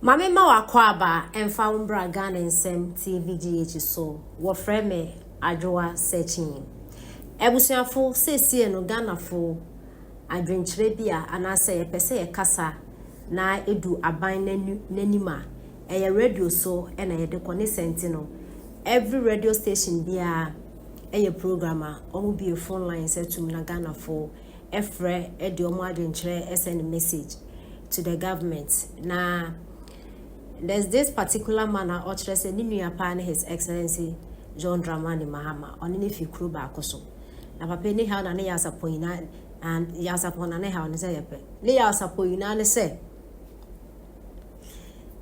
Mame ma wakwaba emfa umbra Ghana nsem TVGH so wo freme adwoa searching ebusuafo sesie no Ghana fo adwenkyere bia anase yepese yekasa na edu aban nanima eye radio so na yede kone senti no every radio station bia eye programmer omo bi phone line setum na Ghana fo efre e de omo adwenkyere send message to the government na there's this particular man or say Ninu Pan His Excellency John Dramani Mahama on any few back so. Na papa ni how na ne yasa poina and yasa pona ne how ne say yepe. Ne yasa poina ne say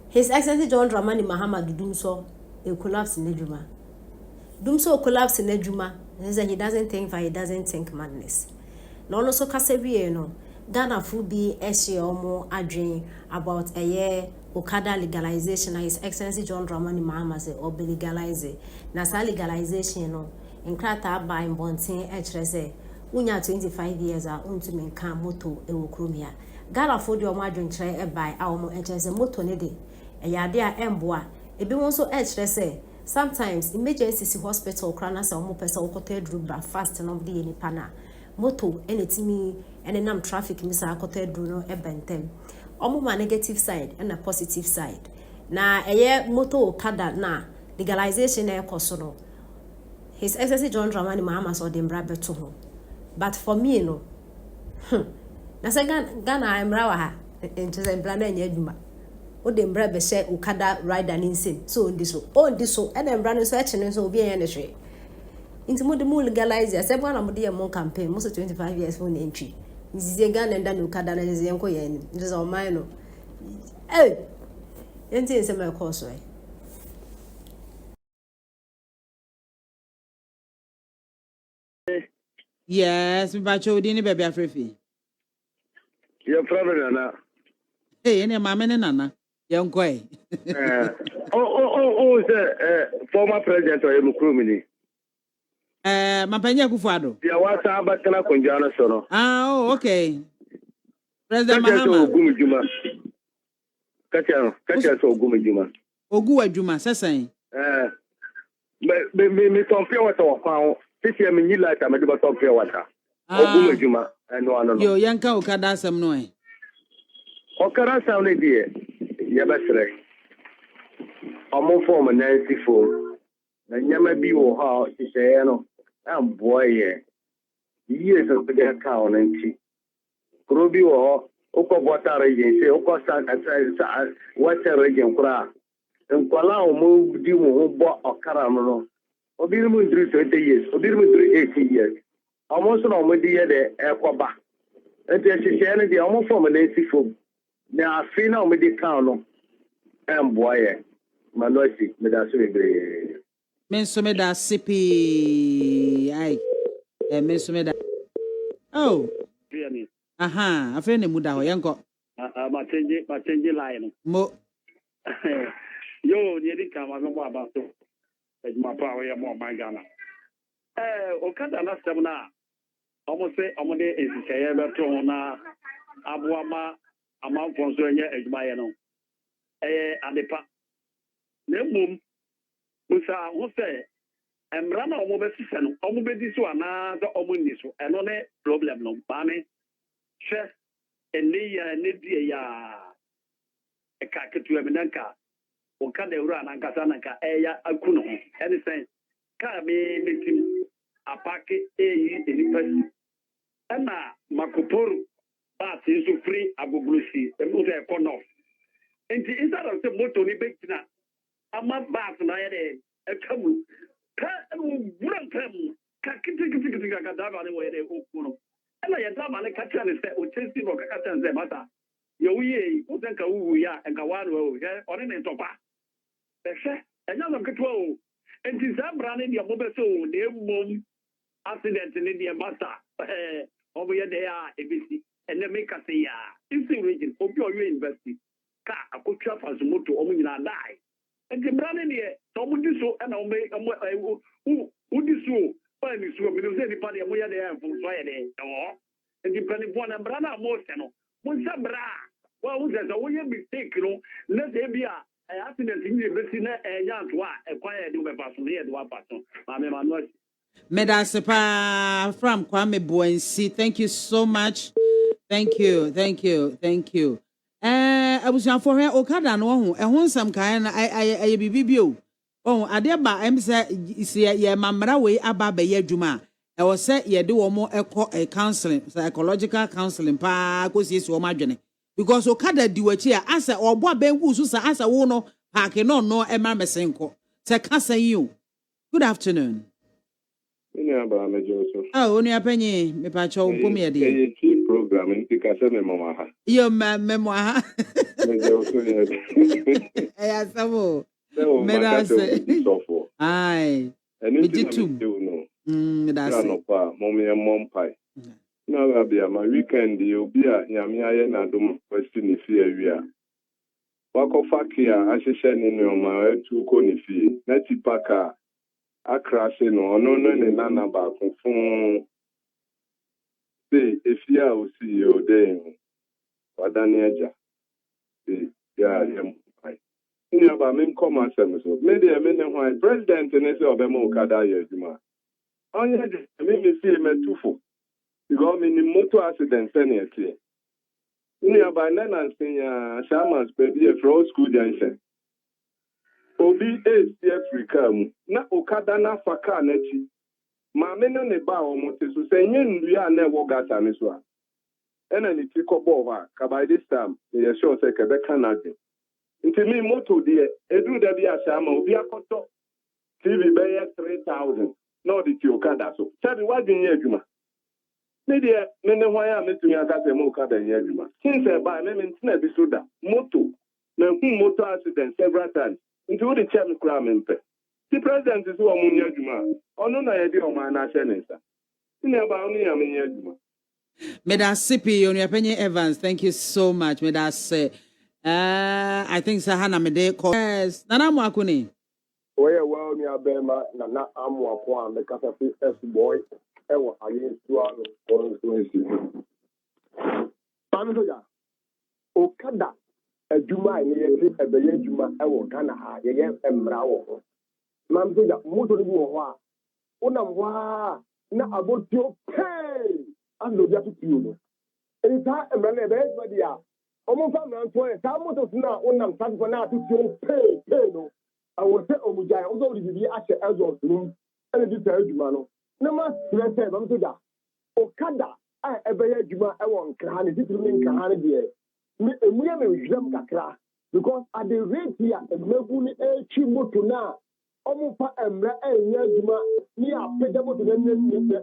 His Excellency John Dramani Mahama dum so a collapse in Eduma. Dum so collapse in Eduma. He doesn't think for he doesn't think madness. No no so kasebi no. Ghana fu bi ehye omo adwen about a year Okada legalization. His Excellency John Dramani Mahama say or legalize na sa legalization no nkrata ba mbonten ekire say unya 25 years a untumi nka moto ewo kromia Ghana fu de omo adwen kire e bai a omo ekire say moto ne de eyade a emboa ebi won so ekire say sometimes emergency hospital krana say omo pese okote dru fast no de ni pana moto enetimi enenam traffic misa akote dru no e bentem omo ma negative side and a positive side na eye moto Okada na legalization e koso no His Excellency John Dramani Mahama so dem brabe to ho but for me no na say Ghana emra wa ha ntse mbra na nya adwuma o dem brabe she Okada rider ni nsem so ndi so and embra no so eche no so obi en ne hwe inti mo de mo legalize say bo na mo de mo campaign mo so 25 years for entry Nzizie Ghana nda no Okada na nzizie nko ye ni nzizie o man no yenti nsem e ko so Yes, mi bacho odi ni baby afrefi. Your problem nana. Hey, ene mama ne nana. Ye nko Former president of Emukrumini. Mapanya Kufuado. Ya wasa abatana konjana sono. Oh, okay. President Mahama. Ogumijuma. Kacha so Ogumijuma. Oguwajuma sesan. Me compare what our pound. This year me ni light me do compare water. Ogumijuma no. Yo yanka Okada asem no e. Okada sound dey. Ya besre. Omo form Nancy for. Na nyama bi wo ha ise no. Am boy years of the account nti. Kuro bi wo ukobota region say ukosa what region kura. Nkwala omo di wo bo okara no. Obi mu ndiri 20 years, obi mu ndiri 80 years. Omo so na omo di ye de ekoba. Enti ehye ne de omo form Nancy for. Na afi na omo di town no. Am boy Manosi me da so bebre. Menso me da sipi ai menso me da oh aha afa ne muda ho yenko ma change line mo yo ni di kama mo aba so ejuma pa we mo Ghana Okada na stem na almost say omo de ezikeye beto na aboama amanfo so enye ejuma ye no adepa na mum Musa who say emrana omo be sise no omo be di so ana za omo ni so eno ne problem no ba me hwe ene ya ne die ya ka ketu eminanka Okada ewura na nkasa na ka eya akuno any sense ka me metim apake eyi enipasi na makoporu ba ti so free agoglusi emu ze kono enti inside of the motor ni bekina ama bath na yede ekamu ka buran kam ka kiti ka daba ne wede okuno ela ya daba ne ka tane se o chesi no ka tane se mata yo wiye o tenka wu ya enka wanu o he one ne topa efe enya no ketwa o enti zabra ne dia mobeso ne mom accident ne dia mata obo ye de ya ebisi ene me ka se ya isi region obi o university ka akotwa fazumoto omo nyina dai enti brane ne so mo di so na o di so pa ni so mi no se ni pa de mo ya de en fun so ya de enti pani bo na brana mo se no mo sabra Well, who says, oh, you mistake, let's say, be accident in the Bessina, a young one, a quiet do a person here, one person. I'm not. Medasepa from Kwame Buensi. Thank you so much. Thank you. I was on for her Okada no ho. E ho nsam kan I bibibio. Oh, ade ba em say ye mamra we aba be ye adwuma. E wo say ye de wo mo ekọ counseling, psychological counseling pa ko siesie wo madwene. Because Okada di wachi a asa obo abengu so sa asa wo no paake no e ma mesenko. Se kasa you. Good afternoon. Oh, only a penny, me patch on Pumia. Program in Picasso Memoir. Your memoir. Yes, so. Aye. And it is too. That's no pa, mommy and mom pie. Now, Rabia, my weekend, you'll be at Yamia and Adum, Western Fear. Wako Fakia, I should send in your my 2 conifi, Netty Paka. Akrase no ne nana ba konfon be efia o si yo den wadane aja ya yem pai ni aba mem come asem so me de me ne hwan president ne se obema Okada ya adwuma onye de me si metufo because me ni motor accident ne etie ni aba na nsenya shamas baby e from school junction Obi esi Africa mu na Okada na faka na chi ma me no ne ba o mo te so se nye ndua na ewo gata ne so a ena ni ti ko bo ha ka by this time ye sure say ke be Canada nti mi moto de edu da bi asha ma obi akoto TV be 3000 no di ti Okada so sabi wa dwen ye adwuma me de me ne hwan a metumi aka se mo Okada ye adwuma since e ba me ntina bi so da moto na motor accident several times into the chairman cram. The president is one Munyajuma. Or no, I do my national. Medasipi on your penny Evans. Thank you so much. Medas. I think Sahana Mede calls Nana Makuni. Well, near Bema, Nana Amwakwan, the Casafi S boy, ever against one constituency. Pamela Okada. Juma ni yesi ebeye juma ewo Ghana ha ye emra wo mam so ja moto ni wo ho a unam wa na abotio pay ando bia tutu no eni ta emra na ebe so dia omo fa mran to e ta moto na unam sa ko na tutu pay no awo se omujai o so di bi a hye ezo num eni di ta juma no na ma stress mam so ja Okada a ebeye juma ewo nkra ni titu ni nkra ni de me wisdom kakra because at the rate here emebu ni echi moto na omufa emra enya adwuma ni apeda moto na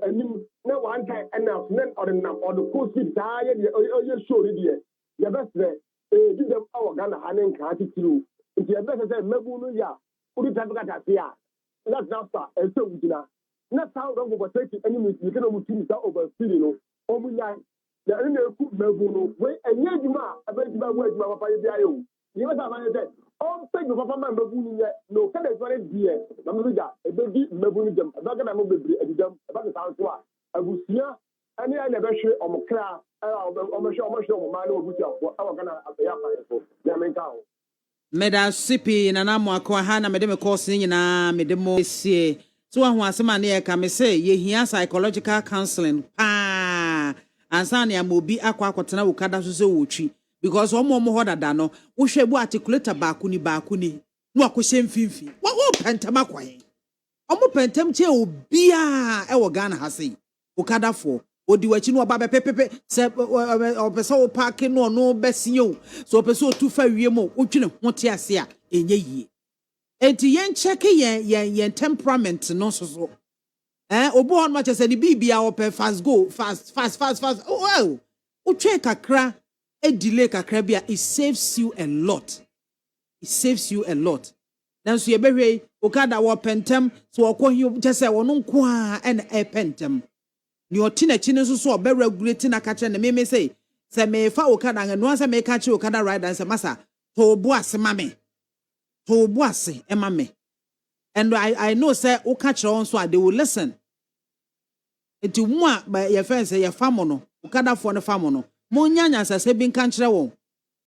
anim na one time enough then ordinam or the coast da ye ye show ni de ye besre di dem awo Ghana hanen ka titiru nti ye besre say emebu no ya uri tabika tasia that's now start so wudina na sound of go take any you can mutu ta over city no omunya the only coup mebuno we enye djuma abedjuma wo adjuma papa ye bia yo ye meta ma ye on pay go papa man mebunu ye no ka dey very dear na me ja ebedi mebunu dem abaga na mo bebri adidam abaga san so a abusia ani ya na be hwe omkra omhwe ma na obusia ko awaga na ya fa so ya menka ho Medasipi na namo akwa ha na mede me course nyina mede mo sie so ahu asema na ye ka me say ye hia psychological counseling ansa na amobi akwa akotena Okada so se wotwi because omo ho dada no wo hwe bu articulator baako ni no akohye mfimfi wo pentam akwan omo pentam che obia e wo Ghana ha sei Okada fo odi wachi no oba be pepepe se opese wo park no besinyo so opese otu fa wiem wotwene hote ase a enye yie enti yen check yen temperament no so obo on match say ni bibia ope fast go fast oh o twe kakra e delay kakra bia it saves you a lot then so ye behwe Okada wo pentem so okohi just say wono nko a na e pentem ni otina chine so obe regulate na ka kire na me say me fa Okada ngano say me ka kire Okada ride and say masa to bo ase mame to bo ase e mame and I know say o ka kire on so they will listen. Enti mu a ye fence ye famo no Okada fo no famo no mo nyanya sase bi nka nkire won